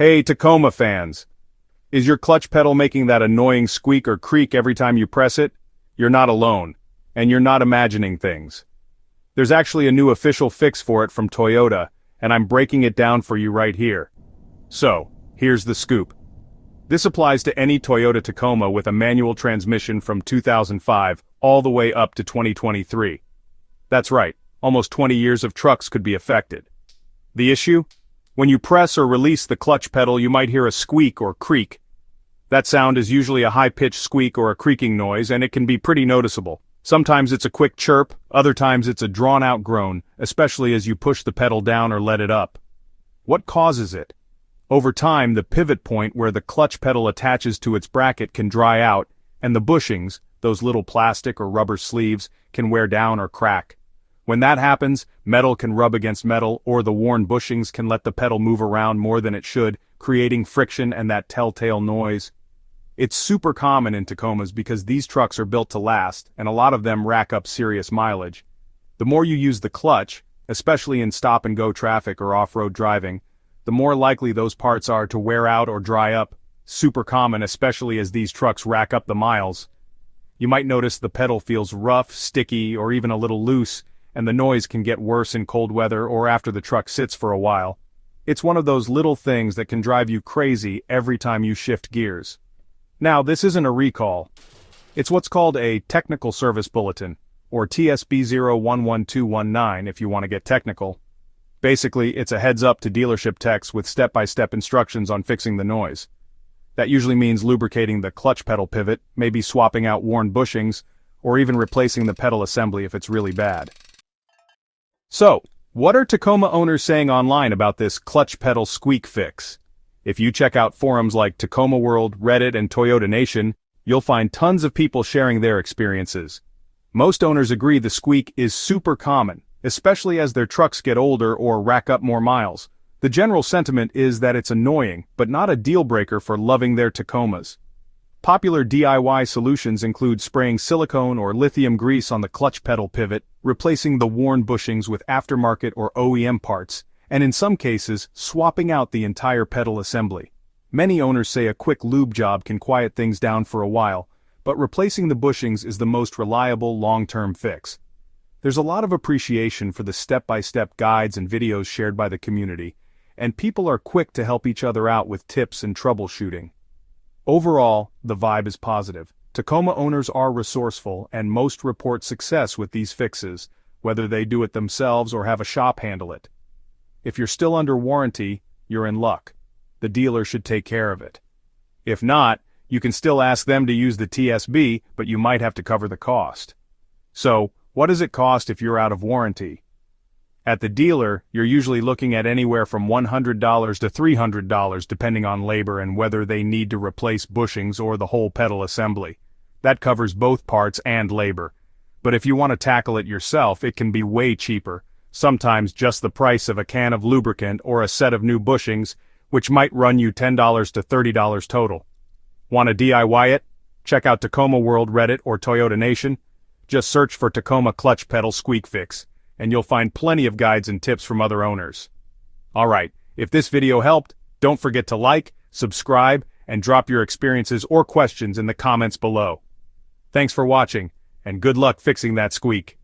Hey Tacoma fans! Is your clutch pedal making that annoying squeak or creak every time you press it? You're not alone, and you're not imagining things. There's actually a new official fix for it from Toyota, and I'm breaking it down for you right here. So, here's the scoop. This applies to any Toyota Tacoma with a manual transmission from 2005 all the way up to 2023. That's right, almost 20 years of trucks could be affected. The issue? When you press or release the clutch pedal, you might hear a squeak or creak. That sound is usually a high-pitched squeak or a creaking noise, and it can be pretty noticeable. Sometimes it's a quick chirp, other times it's a drawn-out groan, especially as you push the pedal down or let it up. What causes it? Over time, the pivot point where the clutch pedal attaches to its bracket can dry out, and the bushings, those little plastic or rubber sleeves, can wear down or crack. When that happens, metal can rub against metal, or the worn bushings can let the pedal move around more than it should, creating friction and that telltale noise. It's super common in Tacomas because these trucks are built to last, and a lot of them rack up serious mileage. The more you use the clutch, especially in stop-and-go traffic or off-road driving, the more likely those parts are to wear out or dry up. Super common, especially as these trucks rack up the miles. You might notice the pedal feels rough, sticky, or even a little loose, and the noise can get worse in cold weather or after the truck sits for a while. It's one of those little things that can drive you crazy every time you shift gears. Now, this isn't a recall. It's what's called a Technical Service Bulletin, or TSB011219 if you want to get technical. Basically, it's a heads-up to dealership techs with step-by-step instructions on fixing the noise. That usually means lubricating the clutch pedal pivot, maybe swapping out worn bushings, or even replacing the pedal assembly if it's really bad. So, what are Tacoma owners saying online about this clutch pedal squeak fix? If you check out forums like Tacoma World, Reddit, and Toyota Nation, you'll find tons of people sharing their experiences. Most owners agree the squeak is super common, especially as their trucks get older or rack up more miles. The general sentiment is that it's annoying, but not a deal-breaker for loving their Tacomas. Popular DIY solutions include spraying silicone or lithium grease on the clutch pedal pivot, replacing the worn bushings with aftermarket or OEM parts, and in some cases, swapping out the entire pedal assembly. Many owners say a quick lube job can quiet things down for a while, but replacing the bushings is the most reliable long-term fix. There's a lot of appreciation for the step-by-step guides and videos shared by the community, and people are quick to help each other out with tips and troubleshooting. Overall, the vibe is positive. Tacoma owners are resourceful, and most report success with these fixes, whether they do it themselves or have a shop handle it. If you're still under warranty, you're in luck. The dealer should take care of it. If not, you can still ask them to use the TSB, but you might have to cover the cost. So, what does it cost if you're out of warranty? At the dealer, you're usually looking at anywhere from $100 to $300 depending on labor and whether they need to replace bushings or the whole pedal assembly. That covers both parts and labor. But if you want to tackle it yourself, it can be way cheaper, sometimes just the price of a can of lubricant or a set of new bushings, which might run you $10 to $30 total. Want to DIY it? Check out Tacoma World, Reddit, or Toyota Nation. Just search for Tacoma Clutch Pedal Squeak Fix, and you'll find plenty of guides and tips from other owners. Alright, if this video helped, don't forget to like, subscribe, and drop your experiences or questions in the comments below. Thanks for watching, and good luck fixing that squeak.